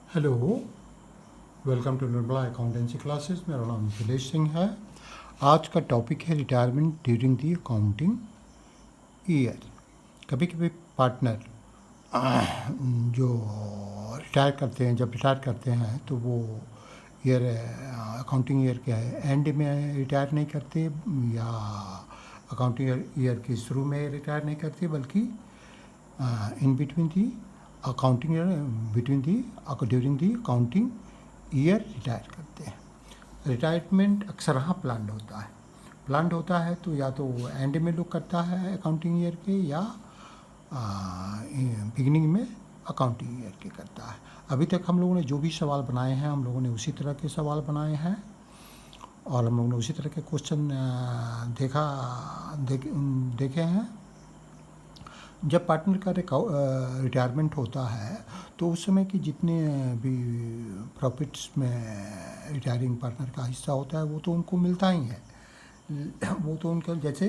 Hello, welcome to Nirmala accountancy classes. मेरा नाम निखिलेश सिंह है। आज का टॉपिक है retirement during the accounting year. कभी कभी पार्टनर जो रिटायर करते हैं, जब रिटायर करते हैं तो वो ईयर अकाउंटिंग ईयर के एंड में रिटायर नहीं करते या अकाउंटिंग ईयर के शुरू में रिटायर नहीं करते, बल्कि in between the accounting year during the accounting year retire करते हैं। रिटायरमेंट अक्सर हाँ प्लान्ड होता है तो या तो एंड में लोग करता है अकाउंटिंग ईयर के, या बिगिनिंग में अकाउंटिंग ईयर के करता है। अभी तक हम लोगों ने जो भी सवाल बनाए हैं, हम लोगों ने उसी तरह के सवाल बनाए हैं और हम लोगों ने उसी तरह के क्वेश्चन देखे हैं। जब पार्टनर का रिटायरमेंट होता है तो उस समय की जितने भी प्रॉफिट्स में रिटायरिंग पार्टनर का हिस्सा होता है वो तो उनको मिलता ही है। वो तो उनका जैसे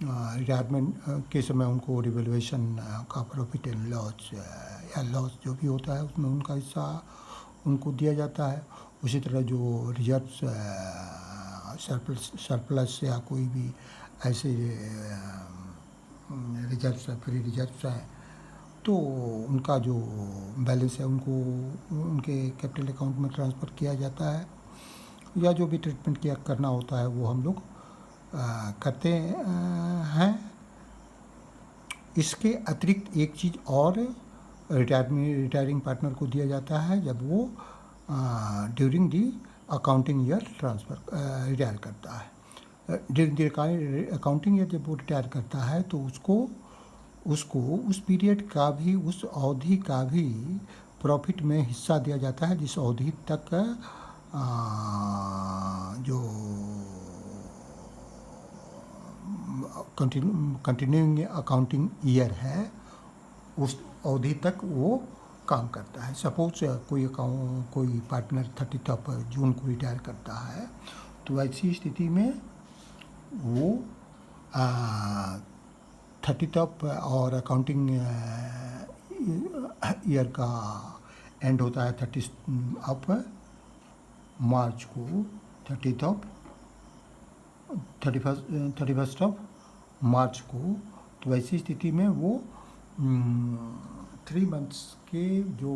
रिटायरमेंट के समय उनको रिवैल्यूएशन का प्रॉफिट एंड लॉस या लॉस जो भी होता है उसमें उनका हिस्सा उनको दिया जाता है। उसी तरह जो रिजर्व्स सरप्लस या कोई भी ऐसे रिजर्व्स फ्री रिजर्व्स हैं तो उनका जो बैलेंस है उनको उनके कैपिटल अकाउंट में ट्रांसफ़र किया जाता है, या जो भी ट्रीटमेंट किया करना होता है वो हम लोग करते हैं। इसके अतिरिक्त एक चीज़ और रिटायरिंग पार्टनर को दिया जाता है जब वो during the accounting year retire करता है। ड्यूरिंग दी अकाउंटिंग ईयर जब वो रिटायर करता है तो उसको उस पीरियड का भी, उस अवधि का भी प्रॉफिट में हिस्सा दिया जाता है जिस अवधि तक जो कंटिन्यूइंग अकाउंटिंग ईयर है उस अवधि तक वो काम करता है। सपोज कोई पार्टनर 30 जून को रिटायर करता है तो ऐसी स्थिति में वो 30 और अकाउंटिंग ईयर का एंड होता है 30 मार्च को, 31 मार्च को। तो ऐसी स्थिति में वो 3 मंथ्स के जो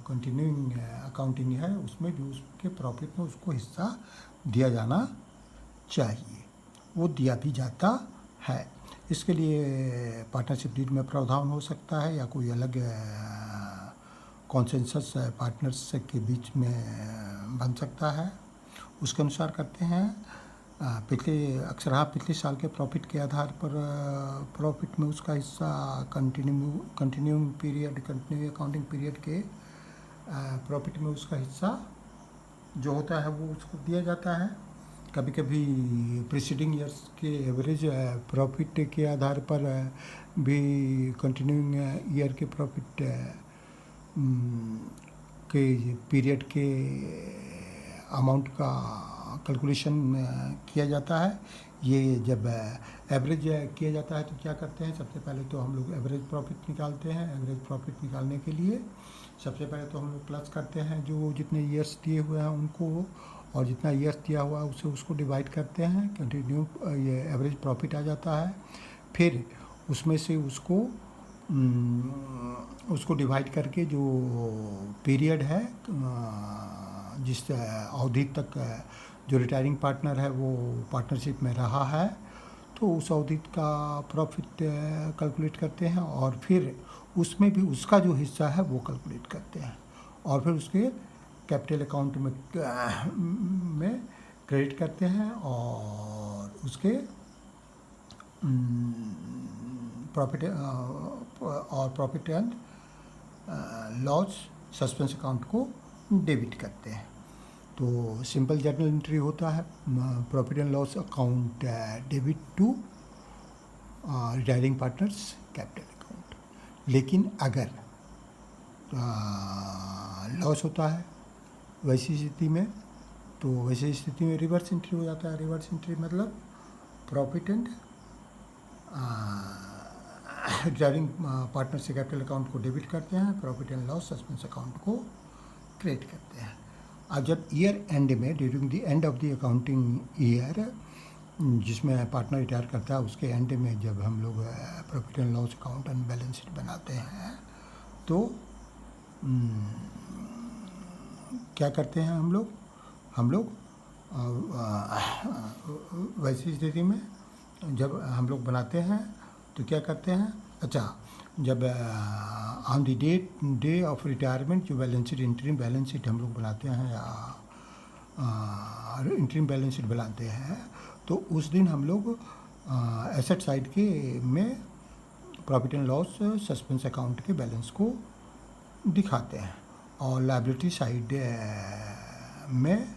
कंटिन्यूइंग अकाउंटिंग है उसमें भी उसके प्रॉफिट में उसको हिस्सा दिया जाना चाहिए, वो दिया भी जाता है। इसके लिए पार्टनरशिप डीड में प्रावधान हो सकता है या कोई अलग कॉन्सेंसस पार्टनर्स के बीच में बन सकता है, उसके अनुसार करते हैं। पिछले साल के प्रॉफिट के आधार पर प्रॉफिट में उसका हिस्सा कंटिन्यूइंग अकाउंटिंग पीरियड के प्रॉफिट में उसका हिस्सा जो होता है वो उसको दिया जाता है। कभी कभी प्रीसीडिंग ईयर्स के एवरेज प्रॉफिट के आधार पर भी कंटिन्यूइंग ईयर के प्रॉफिट के पीरियड के अमाउंट का कैलकुलेशन किया जाता है। ये जब एवरेज किया जाता है तो क्या करते हैं, सबसे पहले तो हम लोग एवरेज प्रॉफिट निकालते हैं। एवरेज प्रॉफिट निकालने के लिए सबसे पहले तो हम लोग प्लस करते हैं जो जितने ईयर्स दिए हुए हैं उनको, और जितना ईयर्स दिया हुआ है उससे उसको डिवाइड करते हैं, कंटिन्यू ये एवरेज प्रॉफिट आ जाता है। फिर उसमें से उसको डिवाइड करके जो पीरियड है जिस अवधि तक जो रिटायरिंग पार्टनर है वो पार्टनरशिप में रहा है तो उस अवधि का प्रॉफिट कैलकुलेट करते हैं, और फिर उसमें भी उसका जो हिस्सा है वो कैलकुलेट करते हैं, और फिर उसके कैपिटल अकाउंट में क्रेडिट करते हैं और उसके profit and loss suspense account को डेबिट करते हैं। तो सिंपल जर्नल एंट्री होता है profit and loss account debit to retiring partners capital account. लेकिन अगर लॉस होता है वैसी स्थिति में रिवर्स एंट्री हो जाता है। रिवर्स एंट्री मतलब प्रॉफिट एंड रिटायरिंग पार्टनर से कैपिटल अकाउंट को डेबिट करते हैं, profit and loss suspense account को क्रिएट करते हैं। अब जब ईयर एंड में during the end of the accounting year जिसमें पार्टनर रिटायर करता है उसके एंड में जब हम लोग profit and loss account and balance sheet बनाते हैं तो क्या करते हैं हम लोग वैसी स्थिति में जब हम लोग बनाते हैं तो क्या करते हैं, अच्छा जब on the day of retirement जो balance sheet interim balance sheet हम लोग बनाते हैं या इंटरिम बैलेंस शीट बनाते हैं तो उस दिन हम लोग एसेट साइड के में profit and loss suspense account के बैलेंस को दिखाते हैं और लायबिलिटी साइड में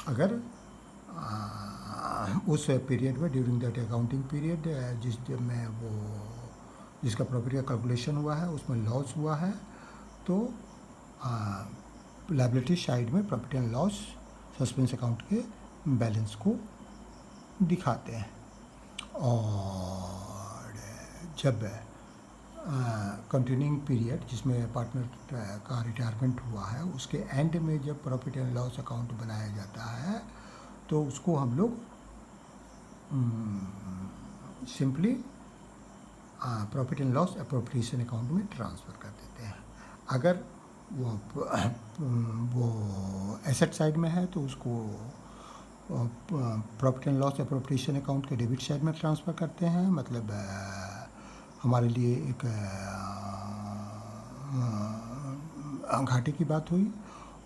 अगर उस पीरियड में ड्यूरिंग दैट अकाउंटिंग पीरियड में वो जिसका प्रॉफिट का कैलकुलेशन हुआ है उसमें लॉस हुआ है तो लायबिलिटी साइड में profit and loss suspense account के बैलेंस को दिखाते हैं। और जब कंटिन्यूइंग पीरियड जिसमें पार्टनर का रिटायरमेंट हुआ है उसके एंड में जब प्रॉफिट एंड लॉस अकाउंट बनाया जाता है तो उसको हम लोग simply profit and loss appropriation account में ट्रांसफ़र कर देते हैं। अगर वो एसेट साइड में है तो उसको profit and loss appropriation account के डेबिट साइड में ट्रांसफ़र करते हैं, मतलब हमारे लिए एक घाटे की बात हुई।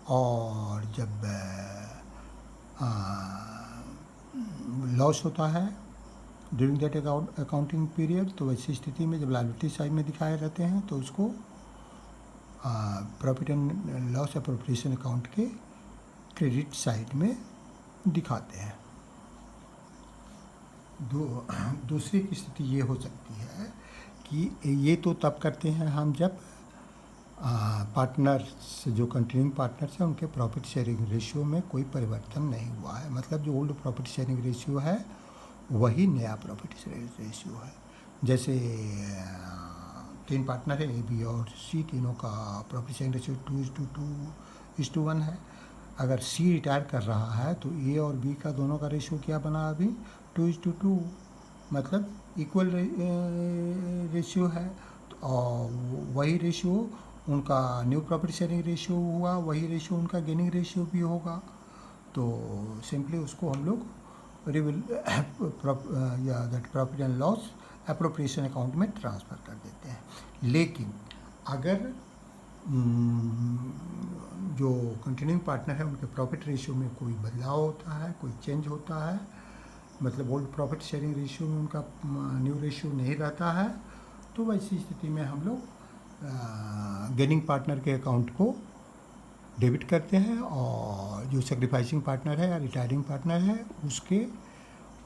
और जब लॉस होता है ड्यूरिंग दैट अकाउंटिंग पीरियड तो वैसी स्थिति में जब लायबिलिटी साइड में दिखाए रहते हैं तो उसको profit and loss appropriation account के क्रेडिट साइड में दिखाते हैं। दूसरी की स्थिति ये हो सकती है कि ये तो तब करते हैं हम जब पार्टनर्स जो कंटिन्यूइंग पार्टनर्स हैं उनके प्रॉफिट शेयरिंग रेशियो में कोई परिवर्तन नहीं हुआ है, मतलब जो ओल्ड प्रॉफिट शेयरिंग रेशियो है वही नया प्रॉफिट शेयरिंग रेशियो है। जैसे 3 पार्टनर है, ए बी और सी, तीनों का प्रॉफिट शेयरिंग रेशियो 2:1 है। अगर सी रिटायर कर रहा है तो ए और बी का दोनों का रेशियो क्या बना अभी 2:2, मतलब इक्वल रेशियो है। और वही रेशियो उनका न्यू प्रॉफिट शेयरिंग रेशियो हुआ, वही रेशियो उनका गेनिंग रेशियो भी होगा। तो सिंपली उसको हम लोग that profit and loss appropriation account में ट्रांसफ़र कर देते हैं। लेकिन अगर जो कंटिन्यूइंग पार्टनर है उनके प्रॉफिट रेशियो में कोई बदलाव होता है, कोई चेंज होता है, मतलब ओल्ड प्रॉफिट शेयरिंग रेशियो में उनका न्यू रेशियो नहीं रहता है, तो वैसी स्थिति में हम लोग गेनिंग पार्टनर के अकाउंट को डेबिट करते हैं और जो सेक्रीफाइसिंग पार्टनर है या रिटायरिंग पार्टनर है उसके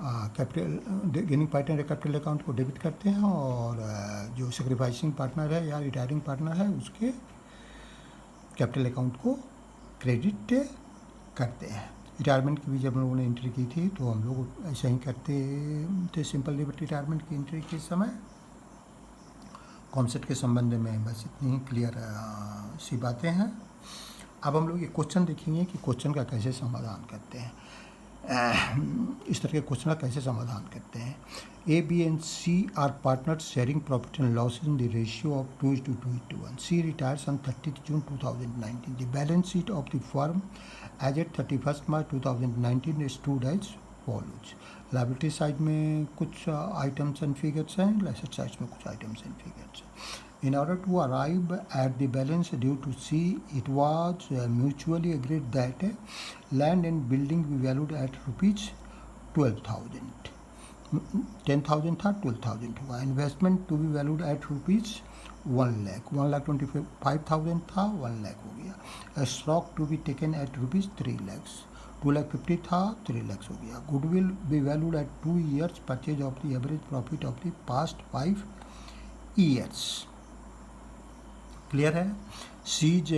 capital gaining partner capital account को डेबिट करते हैं और जो सेक्रीफाइसिंग पार्टनर है या रिटायरिंग पार्टनर है उसके कैपिटल अकाउंट को क्रेडिट करते हैं। रिटायरमेंट की भी जब हम लोगों ने एंट्री की थी तो हम लोग ऐसा ही करते थे सिंपल रिटायरमेंट की एंट्री के समय। कॉन्सेप्ट के संबंध में बस इतनी ही क्लियर सी बातें हैं। अब हम लोग ये क्वेश्चन देखेंगे कि क्वेश्चन का कैसे समाधान करते हैं, इस तरह के क्वेश्चन का कैसे समाधान करते हैं। A, B and C are partners sharing profit and loss in the ratio of 2:2:1. C retires on 30th June 2019. The balance sheet of the firm as at 31st March 2019 stood as follows. Liability side में कुछ items and figures हैं, asset side में कुछ items and figures हैं। In order to arrive at the balance due to C, it was mutually agreed that land and building be valued at rupees 12,000. 10,000 था, 12,000 हुआ। Investment to be valued at rupees 1 lakh, 1,25,000 था, 1 लाख हो गया। Stock to be taken at rupees 3 lakhs, 2,50,000 था, 3 lakhs हो गया। Goodwill be valued at 2 years purchase of the average profit of the past 5 years। Clear है। C's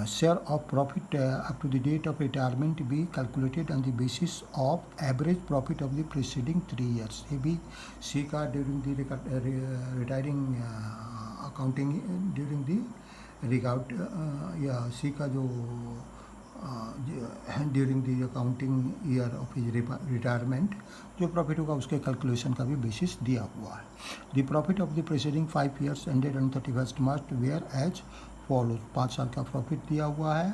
share of profit up to the date of retirement be calculated on the basis of average profit of the preceding 3 years। ये भी C का during the retiring accounting during the regard या C का जो during the accounting year of his retirement जो profit होगा उसके calculation का भी बेसिस दिया हुआ है। The profit of the preceding 5 years ended on 31 March where as follows. 5 साल का प्रॉफिट दिया हुआ है।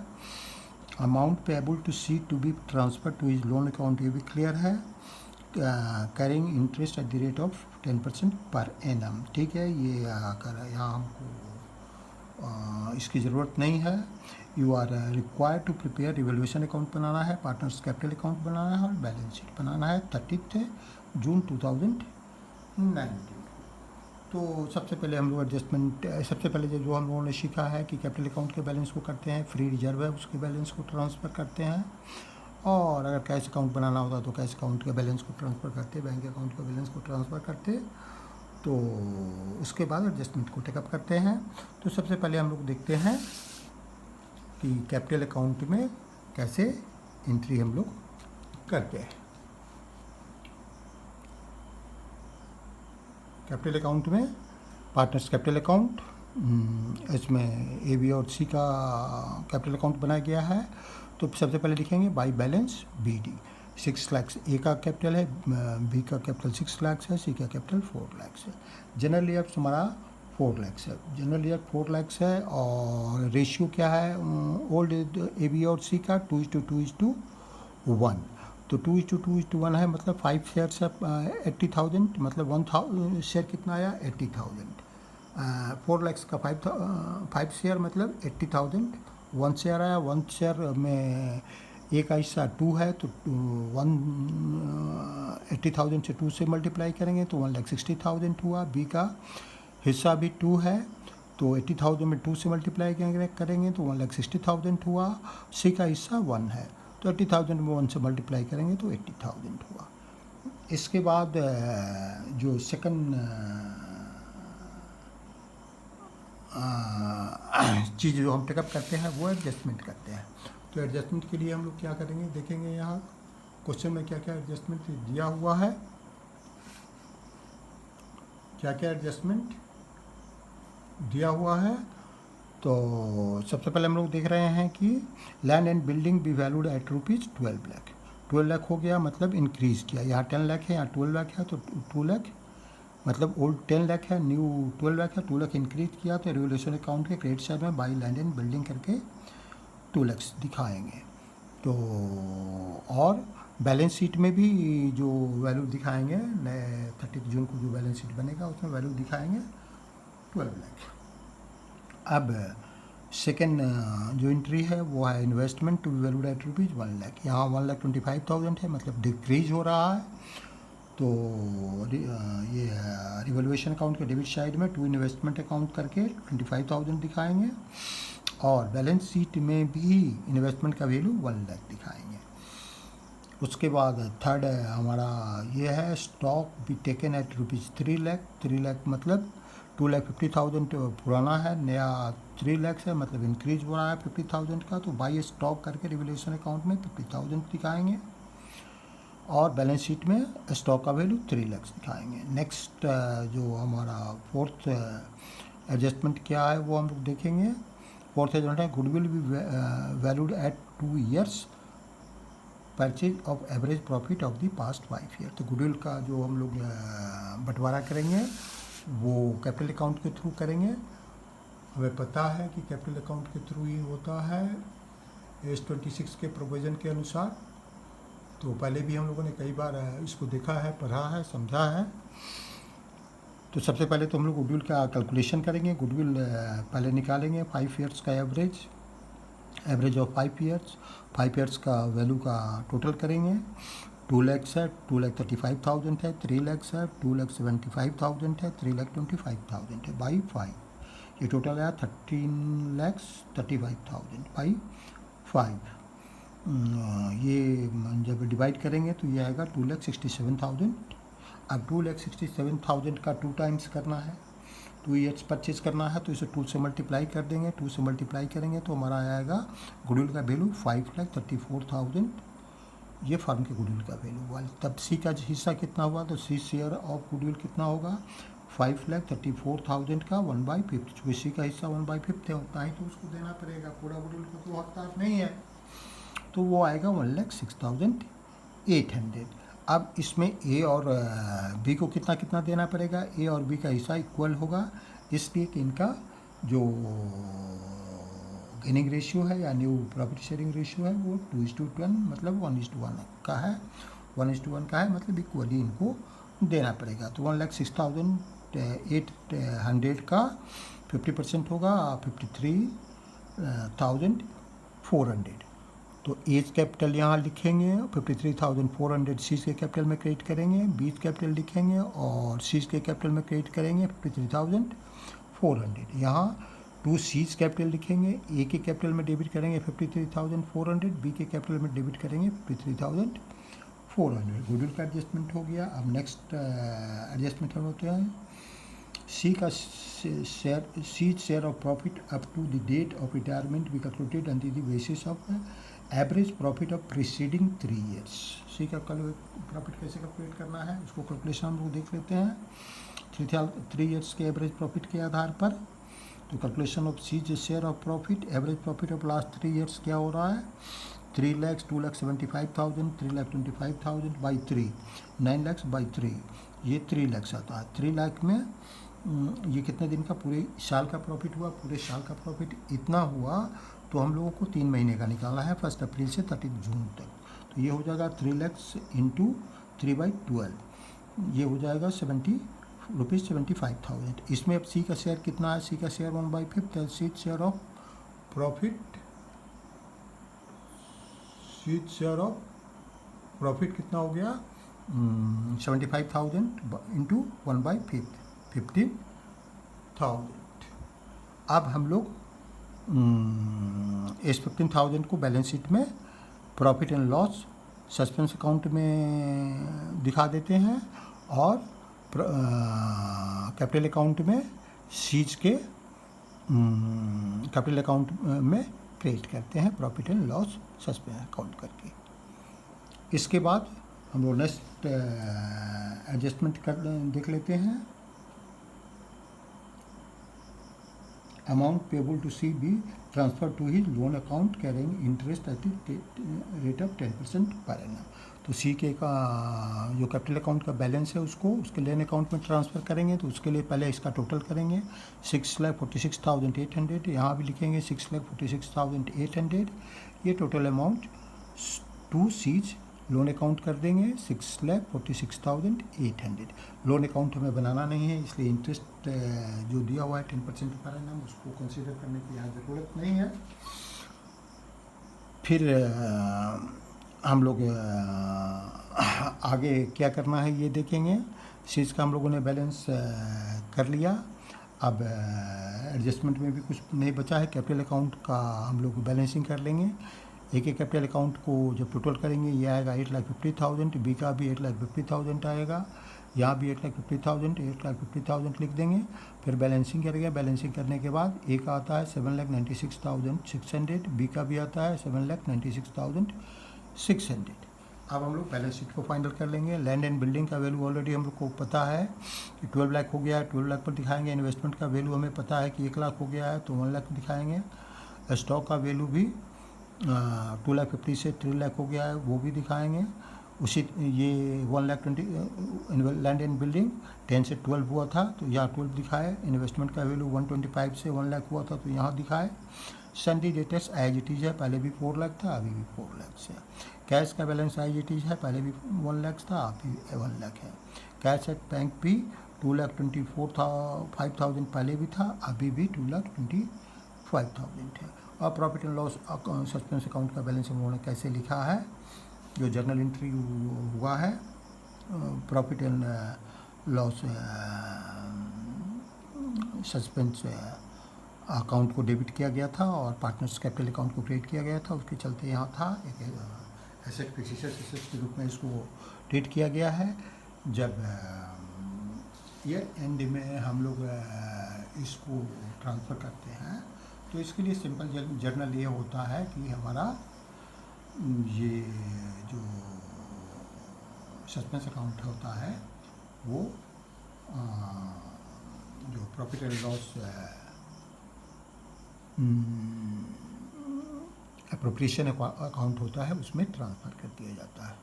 Amount payable to C to be transfer to his loan account, ये भी क्लियर है। Carrying interest at the rate of 10% per annum, ठीक है। ये कर यहाँ हमको इसकी ज़रूरत नहीं है। You are required to prepare revaluation account बनाना है, पार्टनर्स कैपिटल अकाउंट बनाना है और बैलेंस शीट बनाना है 30 जून 2019। तो सबसे पहले हम लोग एडजस्टमेंट, सबसे पहले जो हम लोगों ने सीखा है कि कैपिटल अकाउंट के बैलेंस को करते हैं, फ्री रिजर्व है उसके बैलेंस को ट्रांसफ़र करते हैं, और अगर कैश अकाउंट बनाना होता तो कैश अकाउंट के बैलेंस को ट्रांसफ़र करते, बैंक अकाउंट के बैलेंस को ट्रांसफ़र करते, तो उसके बाद एडजस्टमेंट को टेकअप करते हैं। तो सबसे पहले हम लोग देखते हैं कि कैपिटल अकाउंट में कैसे एंट्री हम लोग करते हैं। कैपिटल अकाउंट में पार्टनर्स कैपिटल अकाउंट, इसमें ए बी और सी का कैपिटल अकाउंट बनाया गया है। तो सबसे पहले लिखेंगे by balance B D. 6 lakh A का कैपिटल है, बी का कैपिटल 6 लाख है, सी का कैपिटल 4 लाख है। जनरल रिजर्व हमारा 4 लाख है, जनरल रिजर्व 4 लाख है। और रेशियो क्या है ओल्ड ए बी और सी का 2:2:1। तो 2:2:1 है, मतलब 5 शेयर्स है 80,000, मतलब 1 शेयर कितना आया 80,000। 4 लाख का 5 शेयर मतलब 80,000। 1 शेयर आया, 1 शेयर में ए का हिस्सा 2 है, तो 80,000 से 2 से मल्टीप्लाई करेंगे तो 1,60,000 हुआ। बी का हिस्सा भी 2 है, तो 80,000 में 2 से मल्टीप्लाई करेंगे तो 1,60,000 हुआ। सी का हिस्सा 1 है, तो 80,000 में 1 से मल्टीप्लाई करेंगे तो 80,000 हुआ। इसके बाद जो सेकंड चीज़ जो हम टेकअप करते हैं वो एडजस्टमेंट करते हैं। तो एडजस्टमेंट के लिए हम लोग क्या करेंगे देखेंगे, यहाँ क्वेश्चन में क्या क्या एडजस्टमेंट दिया हुआ है, क्या क्या एडजस्टमेंट दिया हुआ है। तो सबसे पहले हम लोग देख रहे हैं कि land and building B valued at rupees 12 lakh. 12 lakh हो गया, मतलब इंक्रीज़ किया। यहाँ 10 लाख है, यहाँ 12 लाख है, तो 2 लाख, मतलब ओल्ड 10 लाख है, न्यू 12 लाख है, 2 लाख इंक्रीज किया। तो रिवोल्यूशन अकाउंट के क्रेडिट साइड में बाई लैंड एंड बिल्डिंग करके 2 लाख दिखाएंगे। तो और बैलेंस शीट में भी जो वैल्यू दिखाएंगे 30 जून को जो बैलेंस शीट बनेगा उसमें वैल्यू दिखाएंगे 12 लाख। अब सेकेंड जो एंट्री है वो है investment to be valued at rupees 1 lakh. यहाँ 1,25,000 है, मतलब डिक्रीज हो रहा है। तो ये रिवैल्यूएशन अकाउंट के डेबिट साइड में टू इन्वेस्टमेंट अकाउंट करके 25,000 दिखाएंगे, और बैलेंस शीट में भी इन्वेस्टमेंट का वैल्यू 1 लाख दिखाएंगे। उसके बाद थर्ड हमारा ये है stock be taken at rupees 3 lakh. 3 lakh मतलब 2,50,000 पुराना है, नया 3 लाख है, मतलब इंक्रीज हो रहा है 50,000 का। तो बाई स्टॉक करके रिवैल्यूएशन अकाउंट में 50,000 दिखाएंगे, और बैलेंस शीट में स्टॉक का वैल्यू 3 लाख दिखाएंगे। नेक्स्ट जो हमारा फोर्थ एडजस्टमेंट क्या है वो हम लोग देखेंगे। फोर्थ एडजस्टमेंट है goodwill be valued at 2 years purchase of average profit of the past 5 year। तो गुडविल का जो हम लोग बंटवारा करेंगे वो कैपिटल अकाउंट के थ्रू करेंगे। हमें पता है कि कैपिटल अकाउंट के थ्रू ही होता है S26 के प्रोविज़न के अनुसार। तो पहले भी हम लोगों ने कई बार इसको देखा है, पढ़ा है, समझा है। तो सबसे पहले तो हम लोग गुडविल का कैलकुलेशन करेंगे। गुडविल पहले निकालेंगे 5 years का एवरेज ऑफ 5 years। 5 years का वैल्यू का टोटल करेंगे। 2 लाख है, 2,35,000 है, 3 लाख है, 2,75,000 है, 3,25,000 है बाई 5। ये टोटल आया 13,35,000 बाई 5। ये जब डिवाइड करेंगे तो ये आएगा 2,67,000। अब 2,67,000 का 2 times करना है, 2 years परचेज करना है, तो इसे 2 से मल्टीप्लाई कर देंगे। 2 से मल्टीप्लाई करेंगे तो हमारा आएगा गुडविल का वैल्यू 5,34,000। ये फर्म के गुडविल का वैल्यू हुआ। तब सी का हिस्सा कितना हुआ, तो सी शेयर ऑफ गुडविल कितना होगा 5,34,000 का 1/5, चूँकि सी का हिस्सा 1/5 है, उतना ही तो उसको देना पड़ेगा, पूरा वुडविल को तो हकदार नहीं है, तो वो आएगा 1,06,800। अब इसमें ए और बी को कितना कितना देना पड़ेगा, ए और बी का हिस्सा इक्वल होगा, इसलिए कि इनका जो गेनिंग रेशियो है या न्यू प्रॉफिट शेयरिंग रेशियो है वो 2:1 मतलब 1:1 का है, 1:1 का है, मतलब इक्वली इनको देना पड़ेगा। तो 1,06,800 का 50% होगा 53,400। तो एज कैपिटल यहाँ लिखेंगे, 53,400 सीज के कैपिटल में क्रेडिट करेंगे, बीज कैपिटल लिखेंगे और सीज के कैपिटल में क्रेडिट करेंगे 53,400। यहाँ 2 सीज कैपिटल लिखेंगे, ए के कैपिटल में डेबिट करेंगे 53,400, बी के कैपिटल में डेबिट करेंगे 53,400। गुडविल का एडजस्टमेंट हो गया। अब नेक्स्ट एडजस्टमेंट हम होते हैं सी का share, C's share of profit up to the date of retirement be calculated on the basis of average profit of preceding 3 years. C का प्रॉफिट कैसे कैलकुलेट करना है उसको कैलकुलेशन हम लोग देख लेते हैं 3 ईयर्स के एवरेज प्रॉफिट के आधार पर। तो calculation of C's share of profit, average profit of last 3 years क्या हो रहा है, 3 lakhs, 2,75,000, 3,25,000 बाई 3, 9 lakhs बाई 3, ये 3 lakhs आता है। 3 लाख में ये कितने दिन का, पूरे साल का प्रॉफिट हुआ, पूरे साल का प्रॉफिट इतना हुआ, तो हम लोगों को 3 महीने का निकालना है, 1 अप्रैल से 30 जून तक। तो ये हो जाएगा 3 lakhs इंटू 3/12, ये हो जाएगा ₹75,000। इसमें अब सी का शेयर कितना है, सी का शेयर 1/5 है, C's share of profit, C's share of profit कितना हो गया 75,000 इंटू 1/5, 15,000। अब हम लोग इस 15,000 को बैलेंस शीट में profit and loss suspense account में दिखा देते हैं और कैपिटल अकाउंट में सीज के कैपिटल अकाउंट में क्रेडिट करते हैं profit and loss suspense account करके। इसके बाद हम लोग नेक्स्ट एडजस्टमेंट कर देख लेते हैं। Amount payable to C be transfer to his loan account carrying interest at rate of 10% per annum. तो सी के का जो कैपिटल अकाउंट का बैलेंस है उसको उसके लोन अकाउंट में ट्रांसफ़र करेंगे, तो उसके लिए पहले इसका टोटल करेंगे 6,46,800, यहाँ भी लिखेंगे 6,46,800। ये total amount to C's loan account कर देंगे 6,46,800। लोन अकाउंट हमें बनाना नहीं है, इसलिए इंटरेस्ट जो दिया हुआ है 10% पर एनम उसको कंसीडर करने की यहाँ ज़रूरत नहीं है। फिर हम लोग आगे क्या करना है ये देखेंगे। सीज का हम लोगों ने बैलेंस कर लिया। अब एडजस्टमेंट में भी कुछ नहीं बचा है, कैपिटल अकाउंट का हम लोग बैलेंसिंग कर लेंगे। एक एक कैपिटल अकाउंट को जब टोटल करेंगे ये आएगा 8,50,000, बी का भी 8,50,000 आएगा, यहाँ भी 8,50,000 लिख देंगे। फिर बैलेंसिंग करेंगे, बैलेंसिंग करने के बाद ए का आता है 7,96,600, बी का भी आता है 7,96,600। अब हम लोग बैलेंस शीट को फाइनल कर लेंगे। लैंड एंड बिल्डिंग का वैल्यू ऑलरेडी हम लोग को पता है कि 12 लाख हो गया है, 12 लाख पर दिखाएंगे। इन्वेस्टमेंट का वैल्यू हमें पता है कि 1 लाख हो गया है, तो 1 लाख दिखाएंगे। स्टॉक का वैल्यू भी 2,50,000 से 3 लाख हो गया है, वो भी दिखाएंगे। उसी ये 1,20,000 लैंड एंड बिल्डिंग 10 से 12 हुआ था, तो यहाँ 12 दिखाए। इन्वेस्टमेंट का वैल्यू 125 से 1 लाख हुआ था, तो यहाँ दिखाए। Sundry debtors as it is है, पहले भी 4 लाख था, अभी भी 4 लाख है। कैश का बैलेंस एज इट इज़ है, पहले भी 1 लाख था, अभी 1 लाख है। कैश एट बैंक भी 2,24,500 पहले भी था, अभी भी 2,25,000 है। और profit and loss suspense account का बैलेंस हम लोगों ने कैसे लिखा है, जो जर्नल एंट्री हुआ है, profit and loss suspense account को डेबिट किया गया था और पार्टनर्स कैपिटल अकाउंट को क्रेडिट किया गया था, उसके चलते यहाँ था एक एसेट फिक्सेस एसेट के रूप में इसको ट्रीट किया गया है। जब ईयर एंड में हम लोग इसको ट्रांसफ़र करते हैं, तो इसके लिए सिंपल जर्नल ये होता है कि हमारा ये जो सस्पेंस अकाउंट होता है वो जो profit and loss appropriation account होता है उसमें ट्रांसफ़र कर दिया जाता है।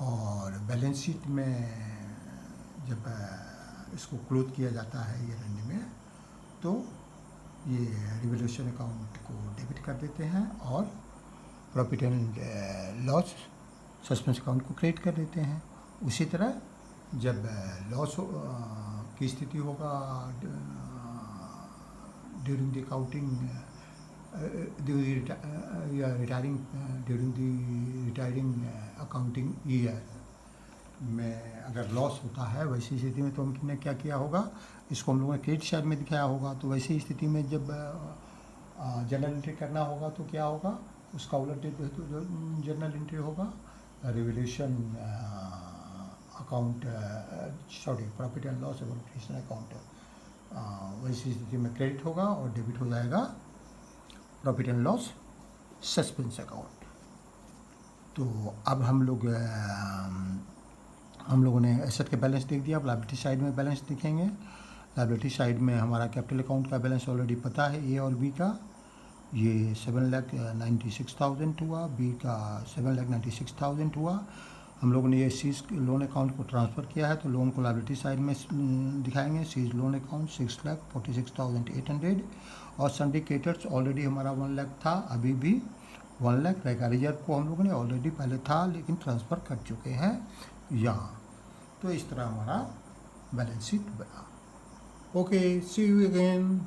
और बैलेंस शीट में जब इसको क्लोज किया जाता है ईयर एंड में, तो ये रिवैल्यूएशन अकाउंट को डेबिट कर देते हैं और profit and loss suspense account को क्रेडिट कर देते हैं। उसी तरह जब लॉस की स्थिति होगा during the accounting retiring during the retiring accounting year में अगर लॉस होता है, वैसी स्थिति में तो हमने क्या किया होगा, इसको हम लोगों ने क्रेडिट साइड में दिखाया होगा। तो वैसी स्थिति में जब जर्नल एंट्री करना होगा तो क्या होगा, उसका उलट जो जर्नल एंट्री होगा revaluation account profit and loss appropriation account, वैसी स्थिति में क्रेडिट होगा और डेबिट हो जाएगा profit and loss suspense account. तो अब हम लोगों ने एसेट के बैलेंस देख दिया। अब लायबिलिटी साइड में बैलेंस दिखेंगे। लायबिलिटी साइड में हमारा कैपिटल अकाउंट का बैलेंस ऑलरेडी पता है, ए और बी का। ये 7,96,000 हुआ, बी का 7,96,000 हुआ। हम लोगों ने ये सीज लोन अकाउंट को ट्रांसफ़र किया है, तो लोन को लायबिलिटी साइड में दिखाएंगे। सीज लोन अकाउंट 6,46,800 और सिंडिकेटर्स ऑलरेडी हमारा 1 लाख था, अभी भी 1 लाख रहेगा। रिजर्व को हम लोगों ने ऑलरेडी पहले था लेकिन ट्रांसफ़र कर चुके हैं यहाँ। तो इस तरह हमारा बैलेंस शीट बना। Okay, see you again.